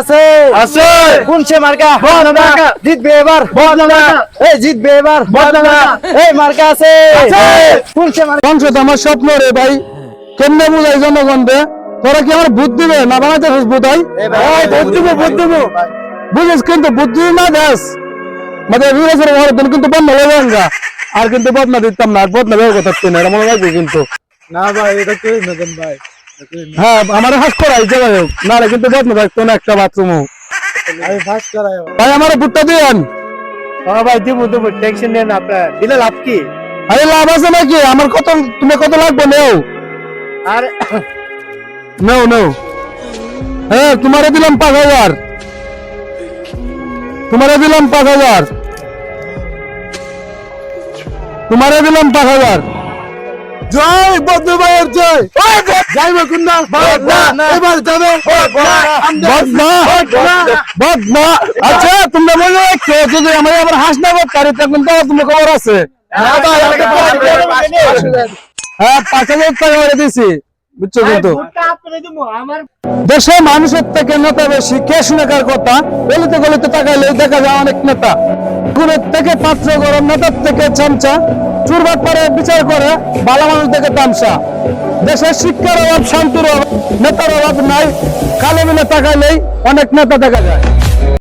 আছে আছে কোন সে মার্কা বদনা মার্কা জিতবে এবার বদনা মার্কা এই জিতবে এবার বদনা মার্কা এই মার্কা আছে আছে কোন সে মার্কা সংসদ আমার স্বপ্ন রে ভাই কেমনে বুঝাই জনগণকে তোরা কি আমার ভূত দিবে না বানাতে বুঝাই বুঝিস কিন্তু বুদ্ধি না দেশ মানে রিলেশনের ঘরে তুমি কিন্তু বদনা লেবেন গা আর কিন্তু বদনা দিতাম না আর বদনা বের কথা না এটা মনে রাখবো কিন্তু না ভাই এটা কই না দেন ভাই হ্যাঁ আমার হাস করাই যাই হোক না রে কিন্তু বদনা থাকতো না একটা বাথরুম আমি ফাঁস করাই ভাই আমার ভূতটা দিয়েন হ্যাঁ ভাই দিব টেনশন নেন আপনার দিলে লাভ কি আরে লাভ আছে নাকি আমার কত তুমি কত লাগবে নেও আর নেও নেও হ্যাঁ তোমারে দিলাম 5,000 তোমারে দিলাম 5,000 তোমারে দিলাম 5,000 জয় বন্ধু ভাইয়ের জয় যাইবে কোন না এবার যাবে বদনা আচ্ছা তোমরা বলে রাখছো যদি আমার আবার হাস না করতে তখন তো তোমার খবর আছে হ্যাঁ 5,000 টাকা করে দিছি বুঝছো কিন্তু দেশে মানুষের থেকে নেতা বেশি কে শুনে কার কথা গলিতে গলিতে তাকাইলে দেখা যায় অনেক নেতা গুণের থেকে পাত্র গরম নেতার থেকে চামচা চুরবাট পারে বিচার করে ভালো মানুষ থেকে তামসা দেশের শিক্ষার অভাব শান্তির অভাব নেতার অভাব নাই কালো মিলে তাকাইলেই অনেক নেতা দেখা যায়।